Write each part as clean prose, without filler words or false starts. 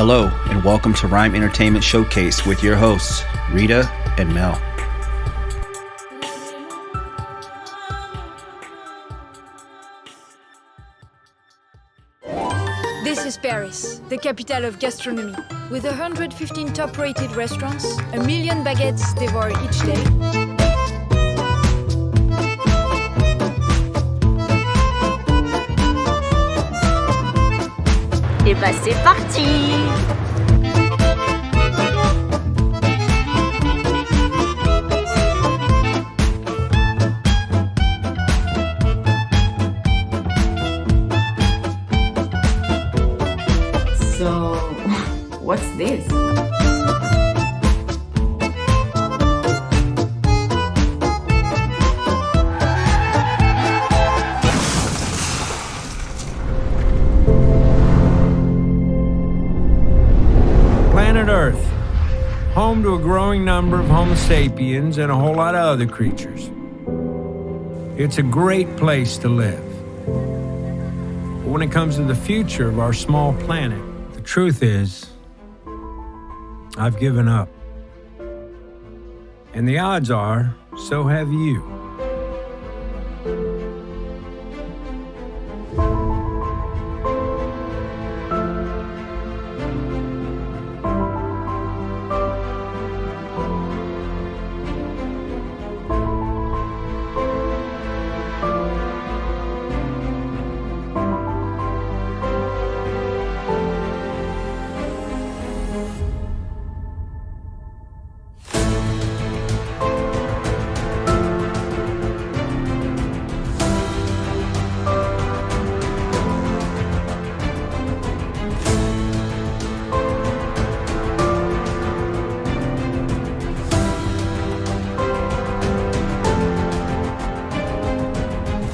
Hello, and welcome to Rhyme Entertainment Showcase with your hosts, Rita and Mel. This is Paris, the capital of gastronomy. With 115 top-rated restaurants, 1 million baguettes devoured each day. Et bah c'est parti! So, what's this? Planet Earth, home to a growing number of Homo sapiens and a whole lot of other creatures. It's a great place to live. But when it comes to the future of our small planet, the truth is, I've given up. And the odds are, so have you.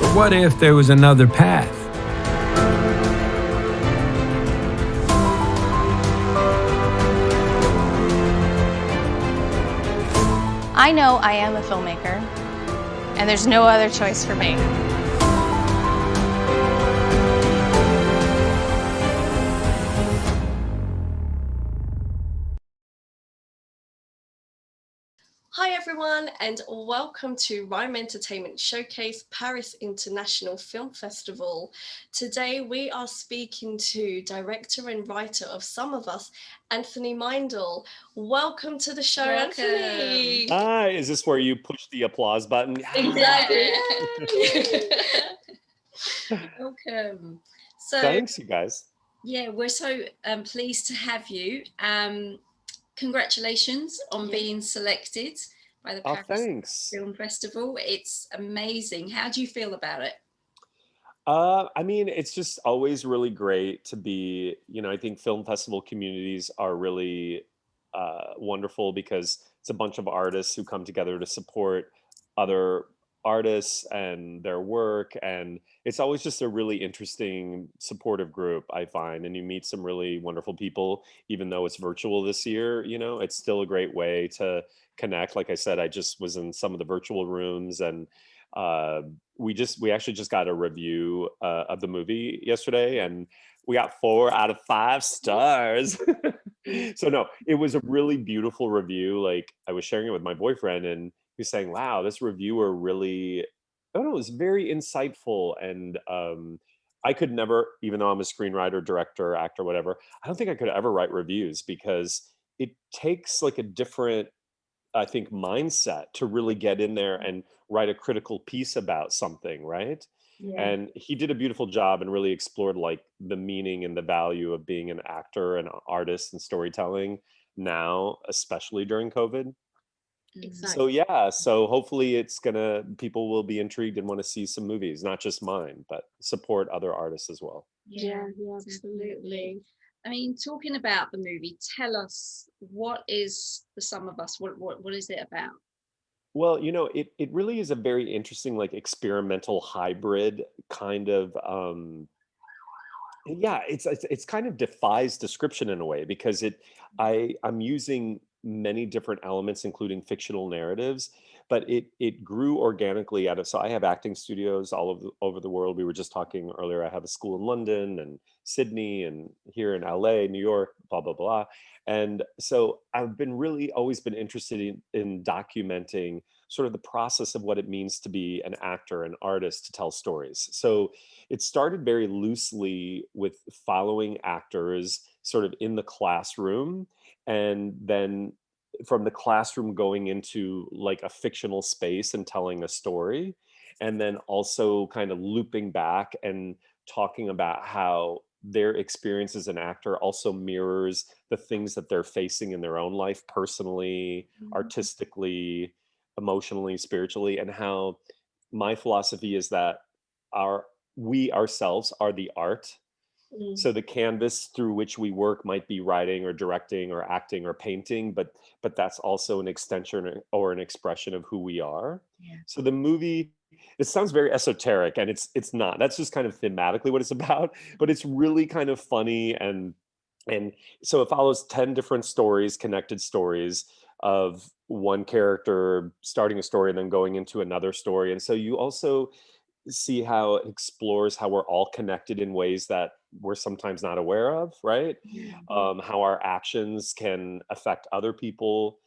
But what if there was another path? I know I am a filmmaker, and there's no other choice for me. Hi everyone, and welcome to Rhyme Entertainment Showcase Paris International Film Festival. Today we are speaking to director and writer of Some of Us, Anthony Meindl. Welcome to the show, Welcome. Anthony. Hi, is this where you push the applause button? Exactly. Welcome. So, Thanks, you guys. yeah, we're so pleased to have you. Congratulations on being selected by the Oh, Paris thanks. Film Festival. It's amazing. How do you feel about it? I mean, it's just always really great to be, I think film festival communities are really wonderful because it's a bunch of artists who come together to support other artists and their work. And it's always just a really interesting, supportive group, I find. And you meet some really wonderful people, even though it's virtual this year, it's still a great way to connect. Like I said, I just was in some of the virtual rooms and uh, we actually just got a review of the movie yesterday and we got 4 out of 5 stars. So no, it was a really beautiful review. Like I was sharing it with my boyfriend and he was saying, wow, this reviewer really, I don't know, it was very insightful. And I could never, even though I'm a screenwriter, director, actor, whatever, I don't think I could ever write reviews because it takes like a different, I think, mindset to really get in there and write a critical piece about something, right? Yeah. And he did a beautiful job and really explored like the meaning and the value of being an actor and an artist and storytelling now, especially during COVID. Exactly. So yeah, so hopefully people will be intrigued and want to see some movies, not just mine, but support other artists as well. Yeah, absolutely. I mean, talking about the movie, tell us, what is The Sum of Us? What is it about? Well, it really is a very interesting, like experimental hybrid kind of yeah, it's kind of defies description in a way because I'm using many different elements, including fictional narratives, but it grew organically out of. So I have acting studios over the world. We were just talking earlier. I have a school in London and Sydney and here in LA, New York, blah blah blah. And so I've been really always been interested in documenting sort of the process of what it means to be an actor, an artist, to tell stories. So it started very loosely with following actors sort of in the classroom, and then from the classroom going into like a fictional space and telling a story, and then also kind of looping back and talking about how their experience as an actor also mirrors the things that they're facing in their own life, personally, artistically, emotionally, spiritually, and how my philosophy is that our we ourselves are the art. So the canvas through which we work might be writing or directing or acting or painting, but that's also an extension or an expression of who we are. So the movie, it sounds very esoteric, and it's not. That's just kind of thematically what it's about, but it's really kind of funny, and so it follows 10 different stories, connected stories of one character starting a story and then going into another story. And so you also see how it explores how we're all connected in ways that we're sometimes not aware of, right? How our actions can affect other people.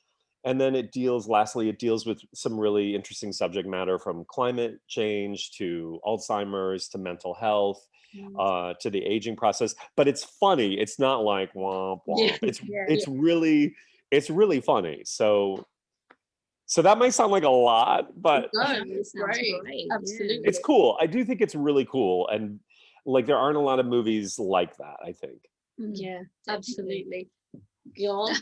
And then lastly, it deals with some really interesting subject matter, from climate change to Alzheimer's to mental health, to the aging process. But it's funny. It's not like womp womp. It's really funny. So that might sound like a lot, but Sounds great. Absolutely. it's cool. I do think it's really cool. And like, there aren't a lot of movies like that, I think. Yeah, absolutely. Go on.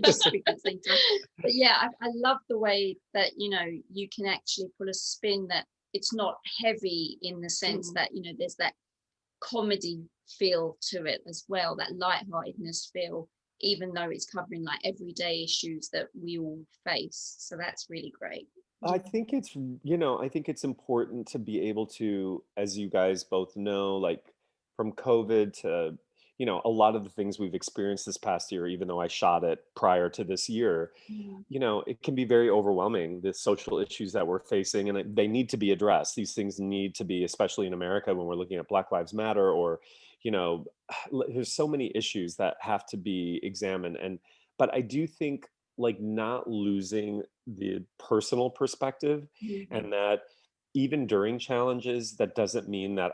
Just speak at the same time. But yeah, I love the way that, you can actually put a spin that it's not heavy, in the sense that, there's that comedy feel to it as well, that lightheartedness feel, even though it's covering like everyday issues that we all face. So that's really great. I think it's important to be able to, as you guys both know, like, from COVID to, a lot of the things we've experienced this past year, even though I shot it prior to this year, it can be very overwhelming, the social issues that we're facing, and they need to be addressed. These things need to be, especially in America, when we're looking at Black Lives Matter, or, there's so many issues that have to be examined. But I do think, like, not losing the personal perspective, and that even during challenges, that doesn't mean that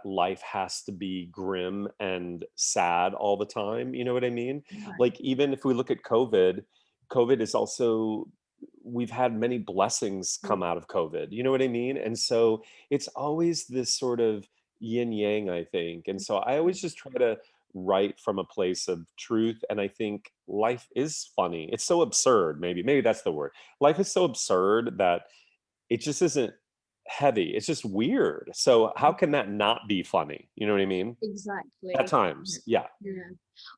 life has to be grim and sad all the time. You know what I mean? Like, even if we look at COVID is also, we've had many blessings come out of COVID. You know what I mean? And so it's always this sort of yin yang, I think. And so I always just try to write from a place of truth. And I think life is funny. It's so absurd. Maybe that's the word. Life is so absurd that it just isn't heavy. It's just weird. So how can that not be funny? You know what I mean? Exactly. At times. Yeah.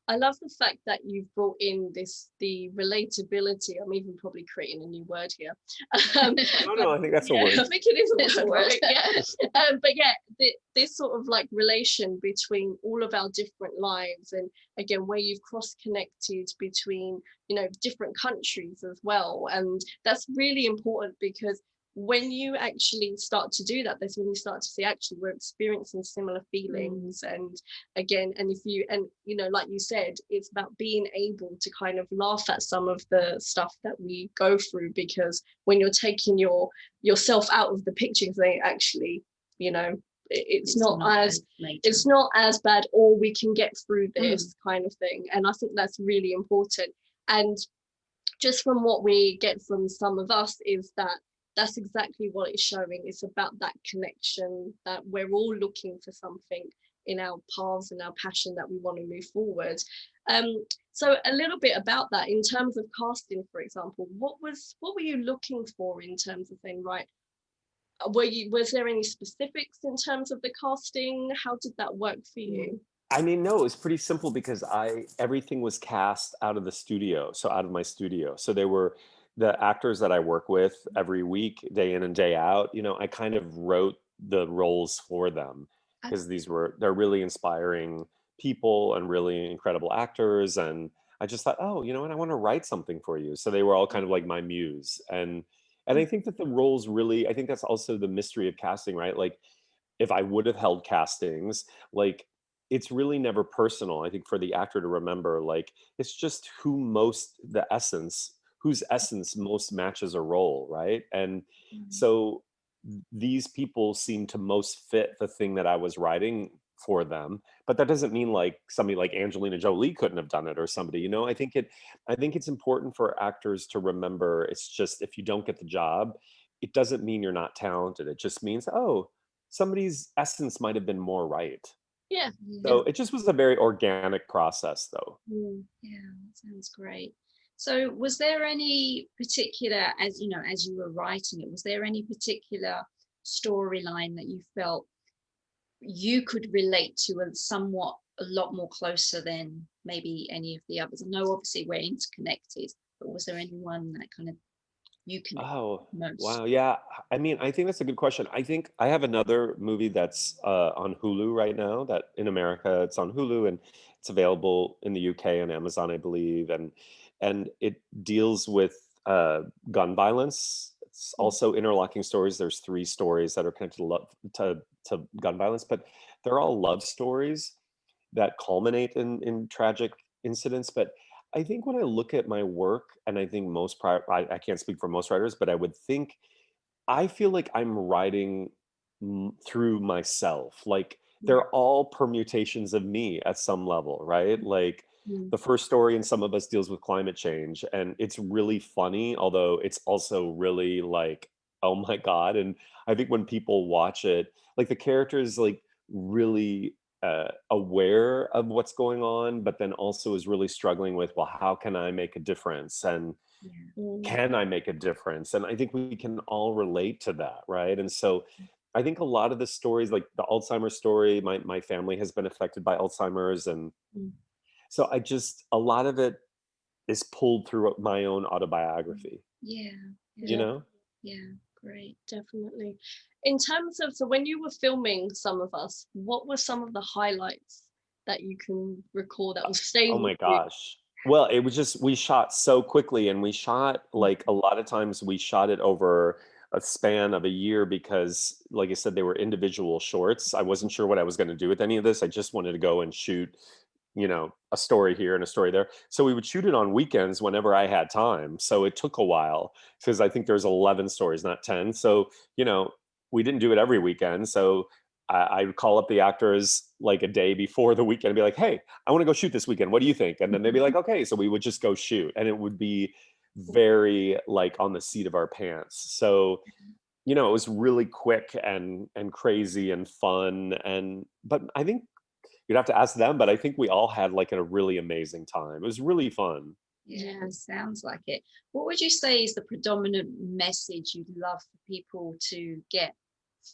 I love the fact that you've brought in the relatability. I'm even probably creating a new word here. No, I think that's a word. I think it is a word. Yeah. But yeah, this sort of like relation between all of our different lives, and again, where you've cross-connected between, different countries as well. And that's really important, because when you actually start to do that, that's when you start to see, actually, we're experiencing similar feelings. And again, like you said, it's about being able to kind of laugh at some of the stuff that we go through, because when you're taking yourself out of the picture, saying, actually, it's not as bad, or we can get through this kind of thing. And I think that's really important. And just from what we get from some of us, is that that's exactly what it's showing. It's about that connection, that we're all looking for something in our paths and our passion that we want to move forward. So a little bit about that in terms of casting, for example, what were you looking for in terms of saying, right, was there any specifics in terms of the casting? How did that work for you? I mean, no, it was pretty simple, because everything was cast out of the studio, so out of my studio. So they were the actors that I work with every week, day in and day out. I kind of wrote the roles for them, because they're really inspiring people and really incredible actors. And I just thought, oh, you know what, I want to write something for you. So they were all kind of like my muse. And I think that the roles really, I think that's also the mystery of casting, right? Like if I would have held castings, like it's really never personal. I think for the actor to remember, like it's just whose essence most matches a role, right? And Mm. so these people seem to most fit the thing that I was writing for them. But that doesn't mean like somebody like Angelina Jolie couldn't have done it or somebody, you know. I think it's important for actors to remember it's just if you don't get the job, it doesn't mean you're not talented. It just means, oh, somebody's essence might have been more right. Yeah. So Yeah. it just was a very organic process though. Yeah, that sounds great. So was there any particular, as you know, as you were writing it, was there any particular storyline that you felt you could relate to a lot more closer than maybe any of the others? I know obviously we're interconnected, but was there anyone that kind of you connect Oh, most? wow. Yeah. I mean, I think that's a good question. I think I have another movie that's on Hulu right now that in America it's on Hulu and it's available in the UK on Amazon, I believe. And it deals with gun violence. It's Mm. also interlocking stories. There's three stories that are connected to gun violence, but they're all love stories that culminate in tragic incidents. But I think when I look at my work, and I think I can't speak for most writers, but I would think I feel like I'm writing through myself. Like Mm. they're all permutations of me at some level, right? Like Mm. the first story in Some of Us deals with climate change, and it's really funny, although it's also really like, oh my God. And I think when people watch it, like the characters like really aware of what's going on, but then also is really struggling with, well, how can I make a difference? And Yeah. can I make a difference? And I think we can all relate to that, right? And so I think a lot of the stories, like the Alzheimer's story, my family has been affected by Alzheimer's. And Mm. so a lot of it is pulled through my own Mm. autobiography, Yeah. you Yeah. Yeah, know? Yeah. Great. definitely. In terms of, so when you were filming Some of Us, what were some of the highlights that you can recall that was Oh staying with my you? gosh. Well, it was just we shot so quickly and we shot like a lot of times we shot it over a span of a year because like I said, they were individual shorts. I wasn't sure what I was going to do with any of this. I just wanted to go and shoot, you know, a story here and a story there. So we would shoot it on weekends whenever I had time. So it took a while because I think there's 11 stories, not 10. So, you know, we didn't do it every weekend. So I would call up the actors like a day before the weekend and be like, hey, I want to go shoot this weekend. What do you think? And then they'd be like, okay. So we would just go shoot and it would be very like on the seat of our pants. So, you know, it was really quick and crazy and fun. And but I think you'd have to ask them, but I think we all had like a really amazing time. It was really fun. Yeah, sounds like it. What would you say is the predominant message you'd love for people to get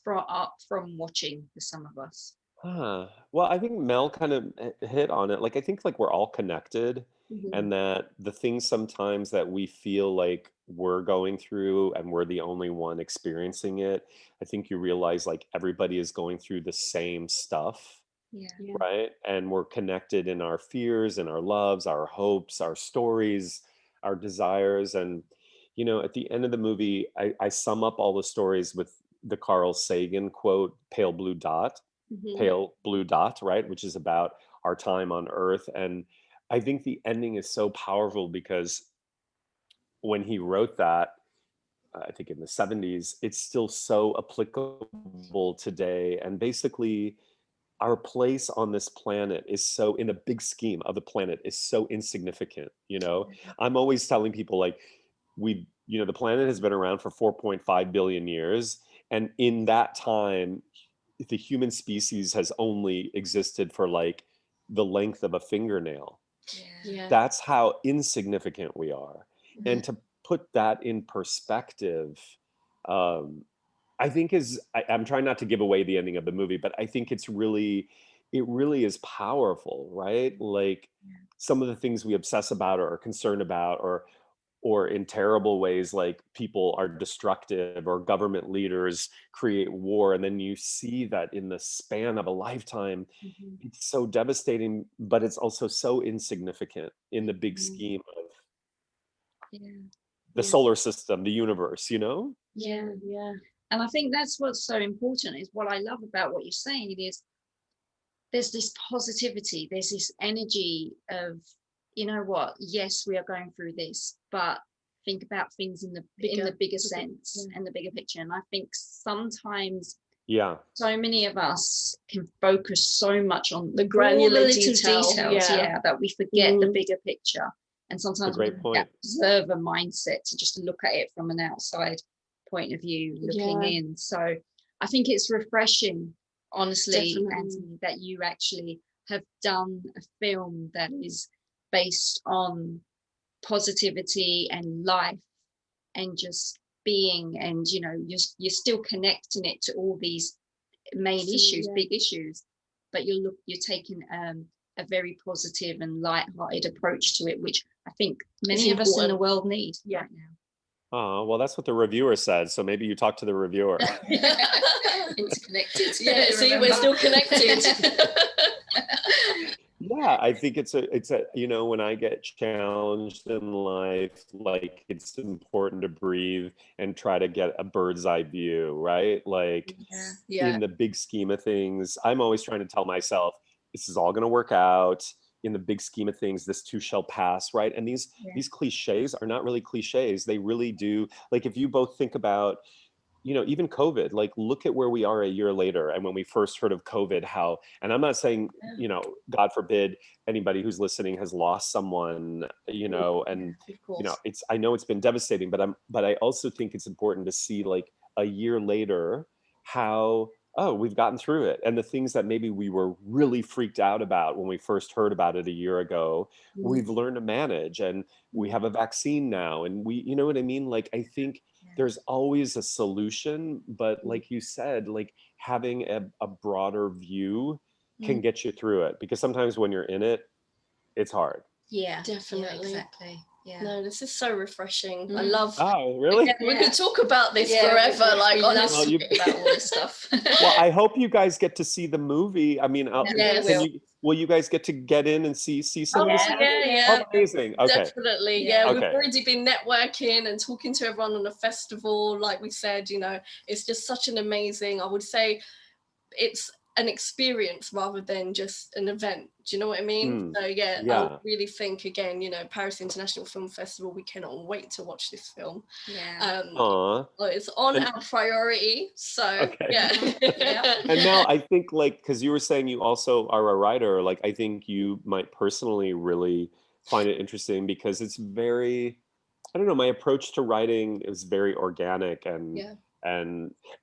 from watching The Sum of Us? Well, I think Mel kind of hit on it. Like, I think like we're all connected, Mhm. and that the things sometimes that we feel like we're going through and we're the only one experiencing it, I think you realize like everybody is going through the same stuff, Yeah. Yeah. right? And we're connected in our fears and our loves, our hopes, our stories, our desires. And, you know, at the end of the movie, I sum up all the stories with the Carl Sagan quote, Mhm. pale blue dot, right? Which is about our time on Earth. And I think the ending is so powerful because when he wrote that, I think in the 70s, it's still so applicable today. And basically, our place on this planet is so, in the big scheme of the planet, is so insignificant. You know, I'm always telling people like, you know, the planet has been around for 4.5 billion years. And in that time, the human species has only existed for like the length of a fingernail. Yeah. Yeah. That's how insignificant we are. Mhm. And to put that in perspective, um, I think I'm trying not to give away the ending of the movie, but I think it really is powerful, right? Like Yeah. some of the things we obsess about or are concerned about, or or in terrible ways, like people are destructive or government leaders create war. And then you see that in the span of a lifetime, it's so devastating, but it's also so insignificant in the big scheme of Yeah. the Yeah. solar system, the universe, you know? Yeah. And I think that's what's so important, is what I love about what you're saying is there's this positivity, there's this energy of, you know what, yes, we are going through this, but think about things in the bigger sense and the bigger picture. And I think sometimes Yeah. so many of us can focus so much on The all granular little details, that we forget the Mhm. bigger picture. And sometimes we great need point. that observer mindset to just look at it from an outside point of view, looking in. So I think it's refreshing, honestly, Definitely. Anthony, that you actually have done a film that is based on positivity and life and just being, and you know, you're still connecting it to all these main issues, big issues, but you're taking a very positive and light-hearted approach to it, which I think many of us in the world need right now. Oh, well, that's what the reviewer said. So maybe you talk to the reviewer. Interconnected. Yeah, see, we're still connected. Yeah, I think it's a, you know, when I get challenged in life, like it's important to breathe and try to get a bird's eye view, right? Like in the big scheme of things, I'm always trying to tell myself, this is all going to work out. In the big scheme of things, this too shall pass, right? And these cliches are not really cliches. They really do. Like if you both think about, you know, even COVID, like look at where we are a year later. And when we first heard of COVID, how, and I'm not saying, you know, God forbid anybody who's listening has lost someone, you know, and, you know, I know it's been devastating, but I also think it's important to see like a year later how, oh, we've gotten through it. And the things that maybe we were really freaked out about when we first heard about it a year ago, we've learned to manage, and we have a vaccine now. And we, you know what I mean? Like, I think there's always a solution, but like you said, like having a broader view can get you through it, because sometimes when you're in it, it's hard. Yeah, Definitely. exactly. Yeah. No, this is so refreshing. I love. Oh, really? Again, we could talk about this forever. Like, honestly, about all this stuff. Well, I hope you guys get to see the movie. I mean, Yes. will you guys get to get in and see some of the stuff? yeah. Oh, amazing. Okay. Definitely. Yeah. We've Okay. already been networking and talking to everyone on the festival. Like we said, you know, it's just such an amazing, I would say it's an experience rather than just an event. Do you know what I mean? So I really think, again, you know, Paris International Film Festival, we cannot wait to watch this film. It's on our priority, so And now I think, like, because you were saying you also are a writer, like I think you might personally really find it interesting, because it's very, I don't know, my approach to writing is very organic, and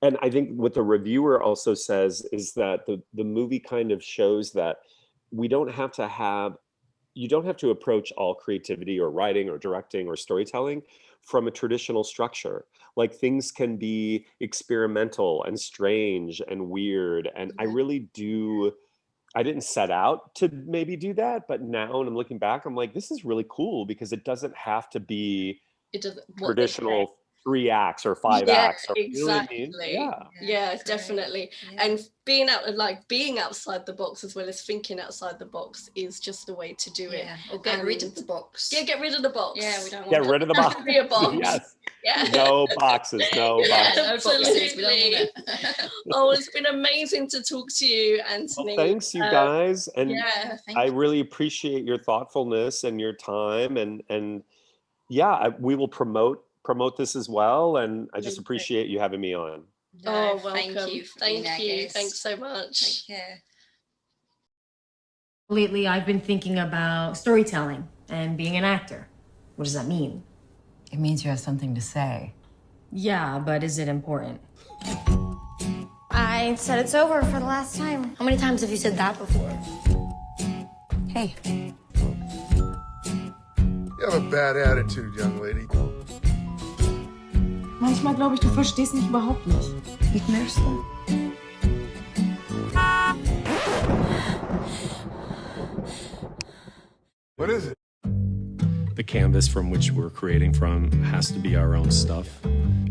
I think what the reviewer also says is that the movie kind of shows that you don't have to approach all creativity or writing or directing or storytelling from a traditional structure. Like things can be experimental and strange and weird. And I didn't set out to maybe do that, but now when I'm looking back, I'm like, this is really cool, because it doesn't have to be traditional 3 acts or 5 acts. Or, exactly. You know what I mean? Yeah, definitely. And being outside the box as well as thinking outside the box is just the way to do it. Or get rid of the box. Yeah, get rid of the box. Yeah, we don't want Get rid of the box. Be a box. Yes. Yeah. No boxes. No boxes. Absolutely. Oh, it's been amazing to talk to you, Anthony. Well, thanks, you guys. And I really appreciate your thoughtfulness and your time. And we will promote this as well. And I just appreciate you having me on. Welcome. Thank you. Thank you. Thanks so much. Take care. Lately, I've been thinking about storytelling and being an actor. What does that mean? It means you have something to say. Yeah, but is it important? I said it's over for the last time. How many times have you said that before? Hey. You have a bad attitude, young lady. Manchmal glaube ich, du verstehst mich überhaupt nicht. Nicht mehr so. What is it? The canvas from which we're creating from has to be our own stuff.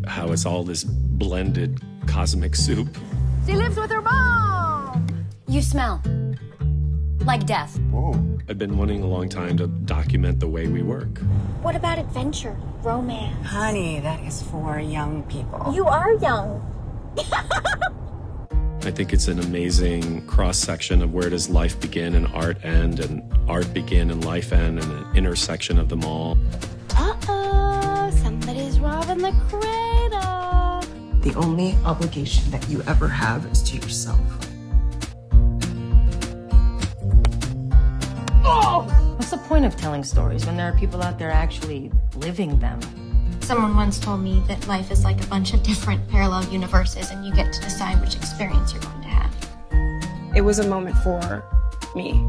How it's all this blended cosmic soup. She lives with her mom! You smell like death. Whoa. I've been wanting a long time to document the way we work. What about adventure, romance? Honey, that is for young people. You are young. I think it's an amazing cross-section of where does life begin and art end, and art begin and life end, and an intersection of them all. Uh-oh, somebody's robbing the cradle. The only obligation that you ever have is to yourself. What's the point of telling stories when there are people out there actually living them? Someone once told me that life is like a bunch of different parallel universes and you get to decide which experience you're going to have. It was a moment for me.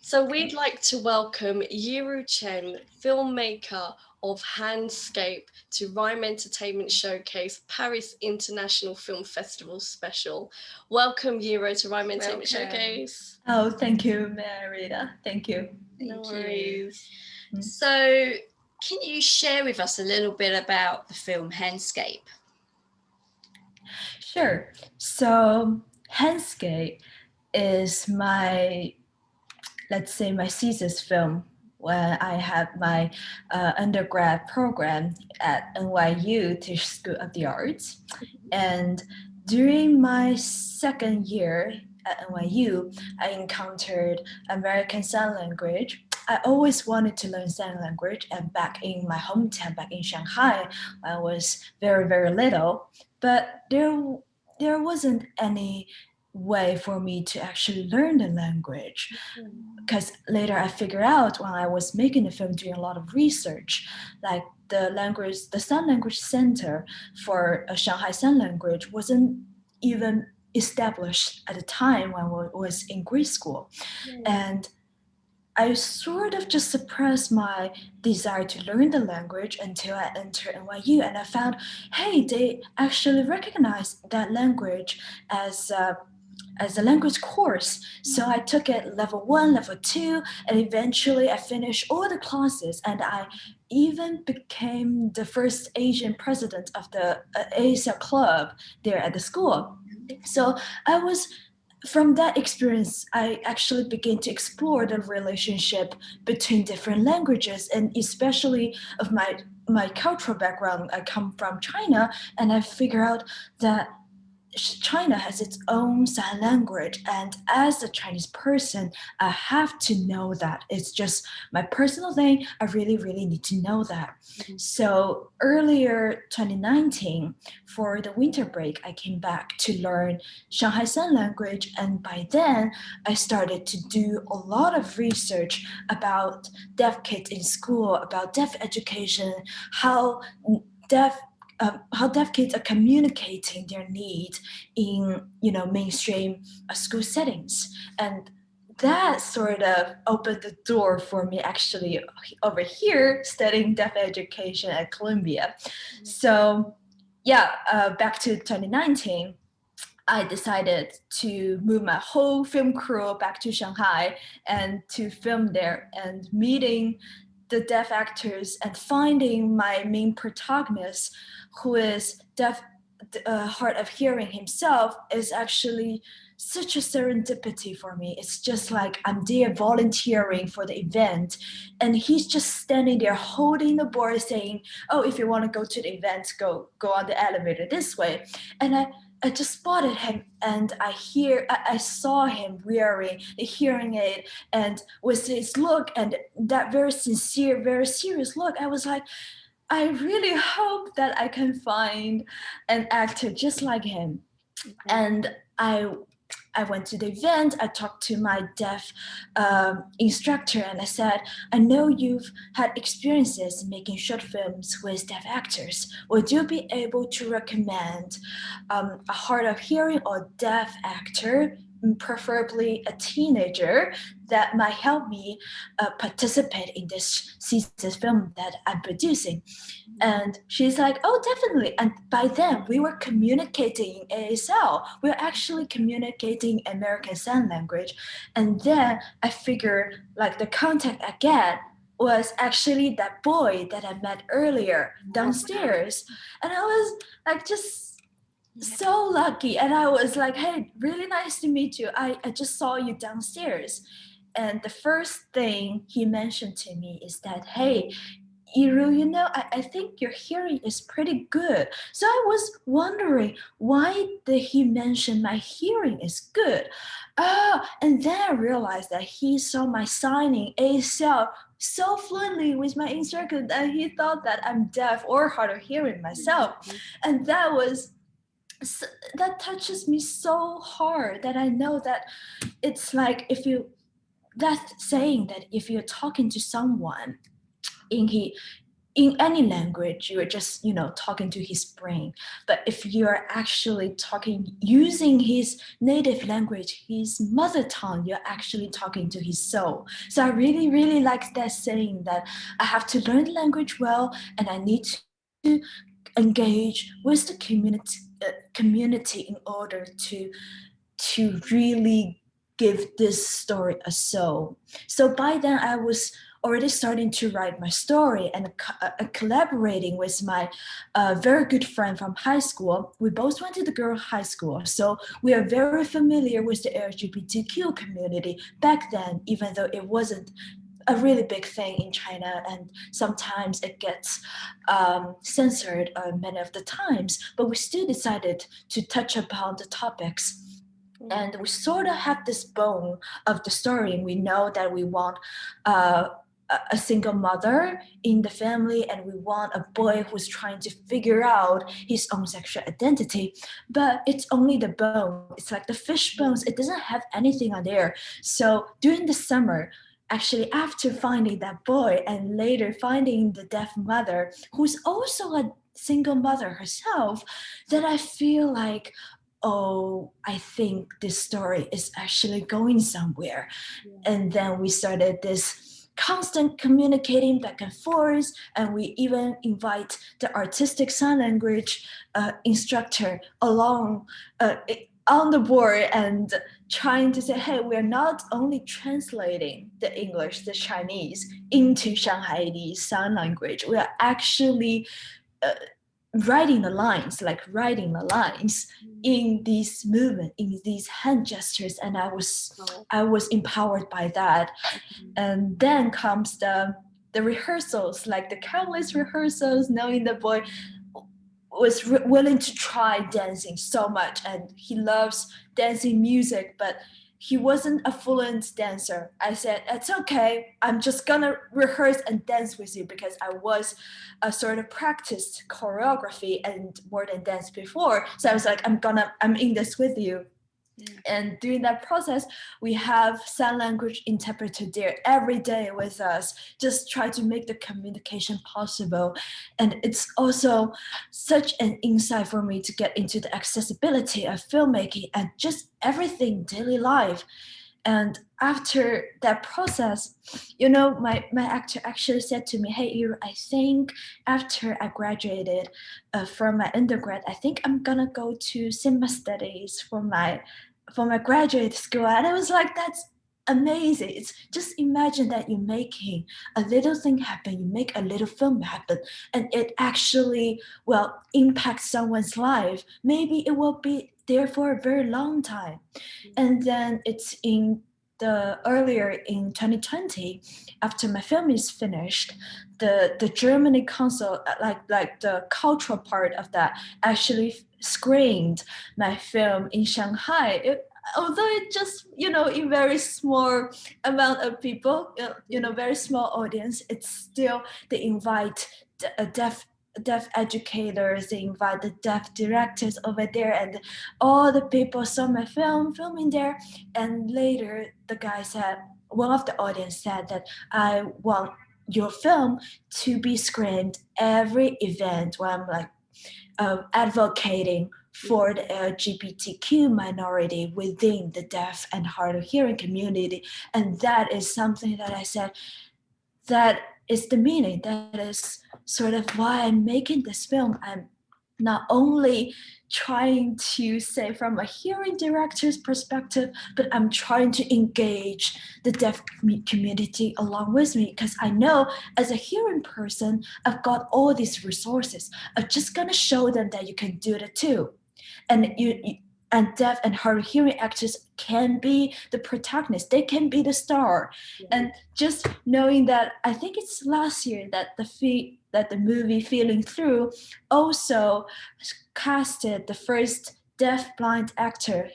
So we'd like to welcome Yiru Chen, filmmaker of Handscape, to Rhyme Entertainment Showcase Paris International Film Festival Special. Welcome, Yiru, to Rhyme Entertainment Showcase. Oh, thank you, Merida. Thank you. No worries. So, can you share with us a little bit about the film Handscape? Sure. So, Handscape is my, let's say, my thesis film when I had my undergrad program at NYU Tisch School of the Arts. And during my second year at NYU, I encountered American Sign Language. I always wanted to learn sign language, and back in my hometown, back in Shanghai, when I was very, very little, but there wasn't any way for me to actually learn the language, because later I figured out when I was making the film, doing a lot of research, like the Sign Language Center for Shanghai Sign Language wasn't even established at the time when I was in grade school. And I sort of just suppressed my desire to learn the language until I entered NYU, and I found, hey, they actually recognize that language as a language course. So I took it level 1, level 2, and eventually I finished all the classes, and I even became the first Asian president of the ASL club there at the school. So from that experience, I actually began to explore the relationship between different languages, and especially of my cultural background. I come from China, and I figure out that China has its own sign language, and as a Chinese person, I have to know that. It's just my personal thing. I really, really need to know that. So earlier 2019, for the winter break, I came back to learn Shanghai Sign Language, and by then I started to do a lot of research about deaf kids in school, about deaf education, how deaf kids are communicating their needs in mainstream school settings. And that sort of opened the door for me actually over here studying deaf education at Columbia. So back to 2019, I decided to move my whole film crew back to Shanghai and to film there, and meeting the deaf actors and finding my main protagonist, who is deaf, hard of hearing himself, is actually such a serendipity for me. It's just like I'm there volunteering for the event, and he's just standing there holding the board saying, oh, if you want to go to the event, go on the elevator this way. And I just spotted him, and I saw him wearing a hearing aid, and with his look and that very sincere, very serious look, I was like, I really hope that I can find an actor just like him. And I went to the event. I talked to my deaf instructor, and I said, I know you've had experiences making short films with deaf actors. Would you be able to recommend a hard of hearing or deaf actor preferably a teenager that might help me participate in this season's film that I'm producing. And she's like, oh, definitely. And by then we were communicating in ASL. We were actually communicating American Sign Language. And then I figured like the contact I get was actually that boy that I met earlier downstairs. And I was like, just so lucky. And I was like, hey, really nice to meet you. I just saw you downstairs. And the first thing he mentioned to me is that, hey, Iru, you know, I think your hearing is pretty good. So I was wondering, why did he mention my hearing is good? And then I realized that he saw my signing ASL so fluently with my instructor that he thought that I'm deaf or hard of hearing myself. And that touches me so hard that I know that it's like that saying that if you're talking to someone in any language, you're just, talking to his brain. But if you're actually using his native language, his mother tongue, you're actually talking to his soul. So I really, really like that saying that I have to learn the language well, and I need to engage with the community in order to really give this story a soul. So by then I was already starting to write my story and collaborating with my very good friend from high school. We both went to the girls' high school, so we are very familiar with the LGBTQ community back then, even though it wasn't a really big thing in China, and sometimes it gets censored many of the times, but we still decided to touch upon the topics. And we sort of have this bone of the story. We know that we want a single mother in the family, and we want a boy who's trying to figure out his own sexual identity, but it's only the bone. It's like the fish bones. It doesn't have anything on there. So during the summer, actually after finding that boy and later finding the deaf mother, who's also a single mother herself, that I feel like, oh, I think this story is actually going somewhere. Yeah. And then we started this constant communicating back and forth, and we even invite the artistic sign language instructor along on the board and trying to say, hey, we're not only translating the English, the Chinese into Shanghai sign language, we are actually writing the lines in these movements, in these hand gestures, and I was empowered by that. And then comes the rehearsals, like the countless rehearsals, knowing the boy was willing to try dancing so much, and he loves dancing music, but he wasn't a fluent dancer. I said, it's okay, I'm just gonna rehearse and dance with you, because I was a sort of practiced choreography and more than dance before. So I was like, I'm in this with you. Yeah. And during that process, we have sign language interpreter there every day with us, just try to make the communication possible. And it's also such an insight for me to get into the accessibility of filmmaking and just everything, daily life. And after that process, my actor actually said to me, hey, I think after I graduated from my undergrad, I think I'm gonna go to cinema studies for my graduate school. And I was like, that's amazing. It's just imagine that you're making a little thing happen, you make a little film happen, and it actually impacts someone's life. Maybe it will be there for a very long time. And then it's earlier in 2020, after my film is finished, the Germany council, like the cultural part of that, actually screened my film in Shanghai. Although it just, in very small amount of people, very small audience, it's still, they invite deaf educators, they invite the deaf directors over there, and all the people saw my filming there. And later the guy said, one of the audience said that I want your film to be screened every event where I'm like advocating for the LGBTQ minority within the deaf and hard of hearing community. And that is something that I said, that is the meaning. That is sort of why I'm making this film. I'm not only trying to say from a hearing director's perspective, but I'm trying to engage the deaf community along with me, because I know as a hearing person, I've got all these resources. I'm just gonna show them that you can do it too. And and deaf and hard of hearing actors can be the protagonist. They can be the star. And just knowing that, I think it's last year that the movie Feeling Through also casted the first deaf blind actor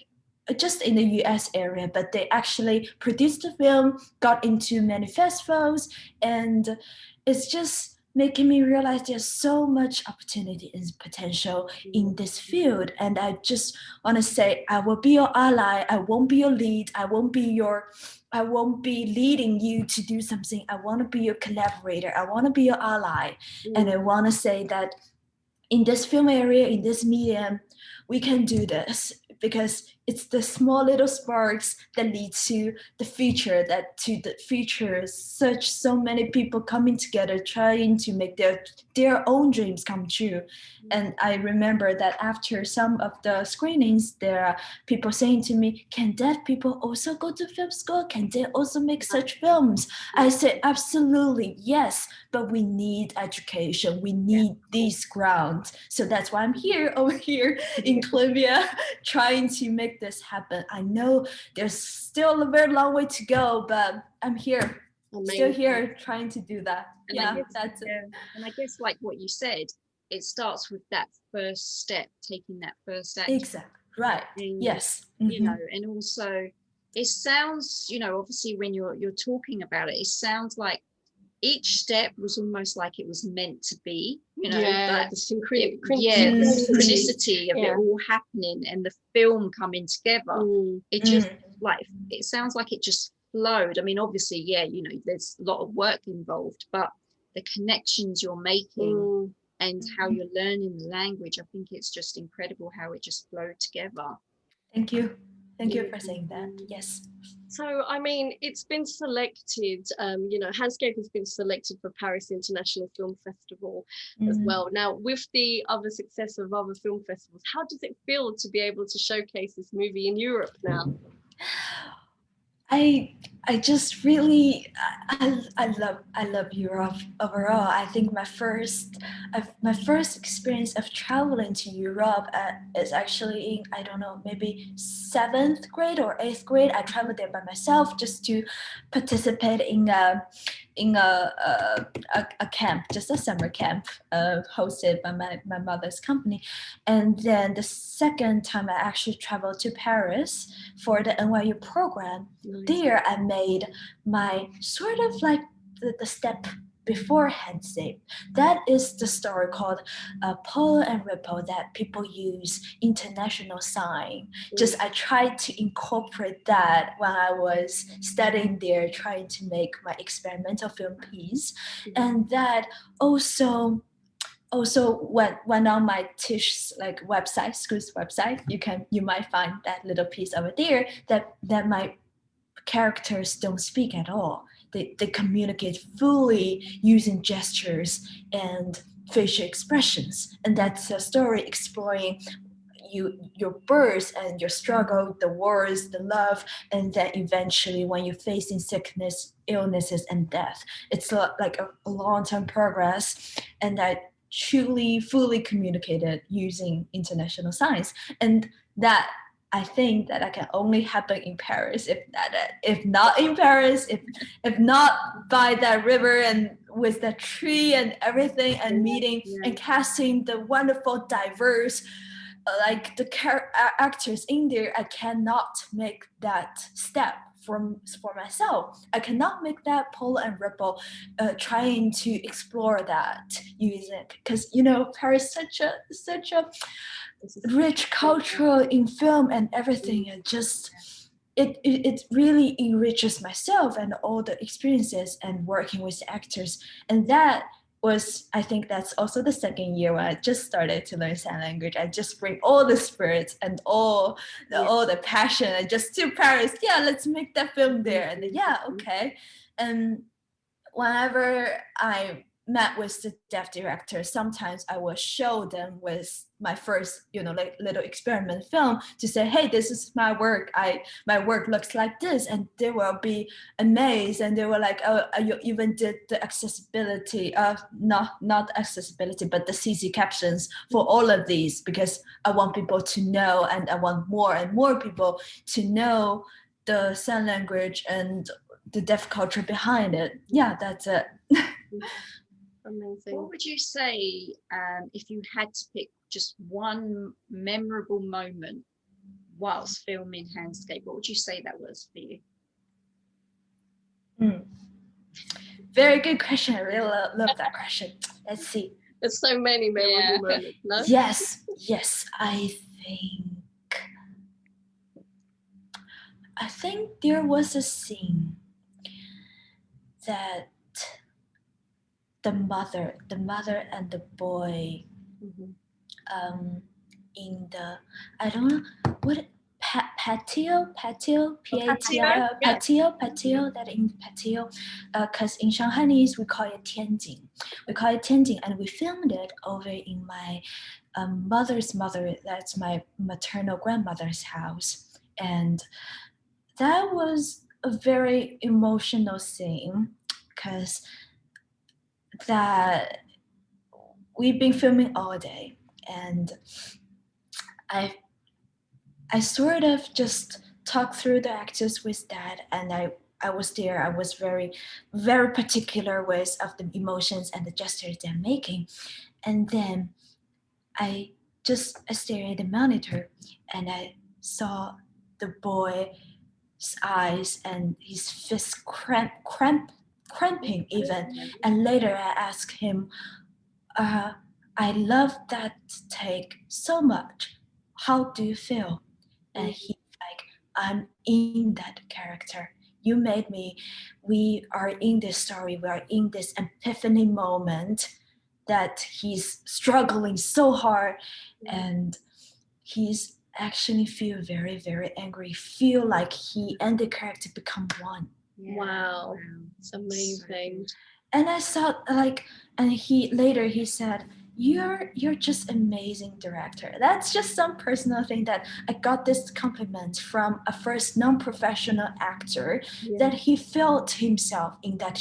just in the US area, but they actually produced the film, got into many festivals, and it's just making me realize there's so much opportunity and potential in this field. And I just want to say, I will be your ally. I won't be your lead. I won't be leading you to do something. I want to be your collaborator. I want to be your ally. And I want to say that in this film area, in this medium, we can do this, because it's the small little sparks that lead to the future, so many people coming together trying to make their own dreams come true. And I remember that after some of the screenings, there are people saying to me, can deaf people also go to film school? Can they also make such films? I said, absolutely, yes, but we need education. We need these grounds. So that's why I'm over here in Columbia, trying to make this happen. I know there's still a very long way to go, but I'm here. Amazing. Still here trying to do that. And yeah, I guess, that's it. And I guess, like what you said, it starts with that first step, taking that first action. Exactly. Right. And, yes. You know, and also it sounds, you know, obviously when you're talking about it, it sounds like each step was almost like it was meant to be, you know, the synchronicity of it all happening and the film coming together. It just like, it sounds like it just flowed. I mean, obviously, you know, there's a lot of work involved, but the connections you're making and how you're learning the language, I think it's just incredible how it just flowed together. Thank you. Thank you for saying that. Yes. So, I mean, it's been selected, you know, Handscape has been selected for Paris International Film Festival as well. Now, with the other success of other film festivals, how does it feel to be able to showcase this movie in Europe now? I just really I love Europe overall. I think my first experience of traveling to Europe is actually in, I don't know, maybe 7th grade or 8th grade. I traveled there by myself just to participate in a camp, just a summer camp hosted by my mother's company. And then the second time I actually traveled to Paris for the NYU program. There I made my sort of like the step before Handscape. That is the story called Polo and Ripple that people use international sign. Just I tried to incorporate that when I was studying there, trying to make my experimental film piece. And that also went on my Tisch's like website, school's website. You might find that little piece over there that my characters don't speak at all. They communicate fully using gestures and facial expressions. And that's a story exploring your birth and your struggle, the wars, the love, and then eventually when you're facing sickness, illnesses, and death. It's like a long-term progress, and I truly, fully communicated using international signs. And that I think that can only happen in Paris, if not in Paris, if not by that river and with the tree and everything, and meeting and casting the wonderful, diverse, like the actors in there. I cannot make that step for myself. I cannot make that Polo and Ripple trying to explore that using, because you know Paris is such a rich culture in film and everything, and just it really enriches myself and all the experiences and working with actors, and that I think that's also the second year when I just started to learn sign language. I just bring all the spirits and all the passion and just to Paris. Yeah, let's make that film there. And then, yeah, okay. And whenever I met with the deaf director, sometimes I will show them with my first, like little experiment film to say, hey, this is my work. My work looks like this, and they will be amazed, and they were like, oh, you even did the accessibility of not accessibility, but the CC captions for all of these, because I want people to know, and I want more and more people to know the sign language and the deaf culture behind it. Yeah, that's it. Amazing. What would you say if you had to pick just one memorable moment whilst filming Handscape? What would you say that was for you? Very good question. I really love that question. Let's see. There's so many memorable moments, no? Yes, I think there was a scene that the mother and the boy in the, I don't know what, patio, patio, that in patio, because in Shanghainese we call it tianjin. And we filmed it over in my mother's mother, that's my maternal grandmother's house. And that was a very emotional scene, because that we've been filming all day, and I sort of just talked through the actors with Dad, and I was there. I was very, very particular with of the emotions and the gestures they're making, and then I stared at the monitor, and I saw the boy's eyes and his fist cramping even. And later I asked him, I love that take so much. How do you feel? And he's like, I'm in that character. You made me. We are in this story. We are in this epiphany moment that he's struggling so hard, and he's actually feel very, very angry. Feel like he and the character become one. Wow, it's amazing. And I thought, like, and he said, you're just amazing director. That's just some personal thing that I got this compliment from a first non-professional actor, that he felt himself in that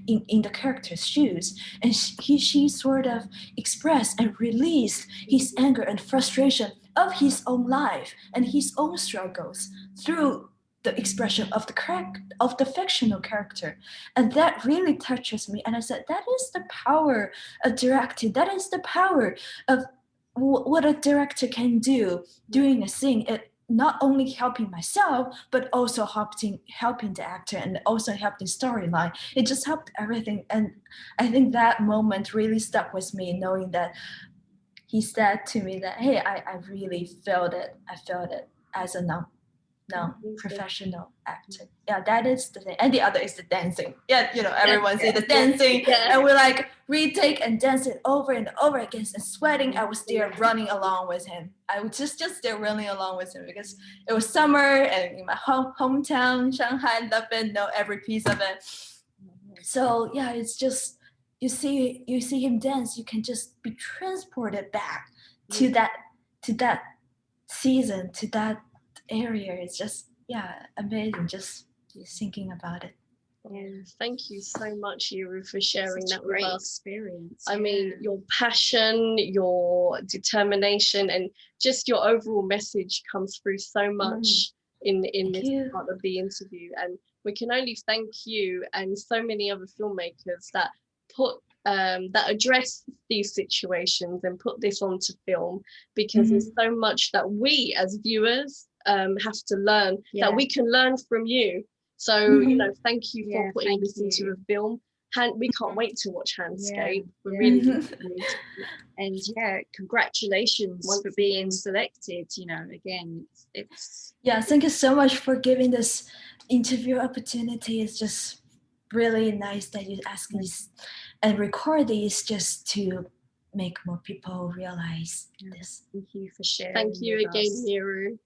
in the character's shoes, and she sort of expressed and released his anger and frustration of his own life and his own struggles through the expression of the fictional character. And that really touches me. And I said, that is the power of directing. That is the power of what a director can do during a scene. It not only helping myself, but also helping the actor, and also helping storyline. It just helped everything. And I think that moment really stuck with me, knowing that he said to me that, hey, I really felt it. I felt it as a non-professional actor. Yeah, that is the thing. And the other is the dancing. Yeah, everyone say the dancing. And we like retake and dance it over and over again, and sweating. I was there running along with him. I was just there running along with him, because it was summer and in my hometown, Shanghai, love it, know every piece of it. So yeah, it's just, you see him dance, you can just be transported back to that season, to that area. It's just amazing just thinking about it. Thank you so much, Yuru, for sharing that with us. Experience. I mean, your passion, your determination, and just your overall message comes through so much in this part of the interview. And we can only thank you and so many other filmmakers that that address these situations and put this onto film, because there's so much that we as viewers have to learn, that we can learn from you. So thank you for putting this into a film. We can't wait to watch Handscape. We're really and congratulations for being selected. Again, it's thank you so much for giving this interview opportunity. It's just really nice that you asked me and record these just to make more people realize this. Thank you for sharing. Thank you with again, us. Miru.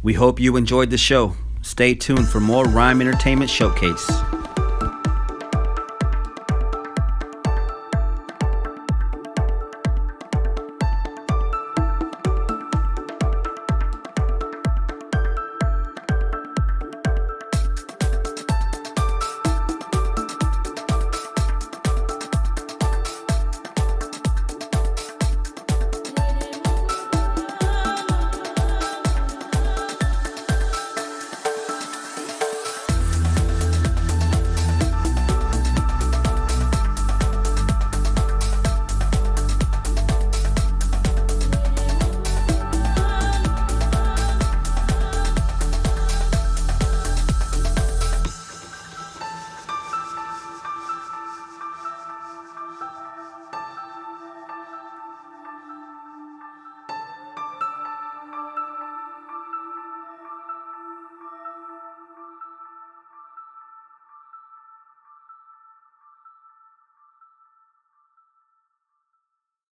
We hope you enjoyed the show. Stay tuned for more Rhyme Entertainment Showcase.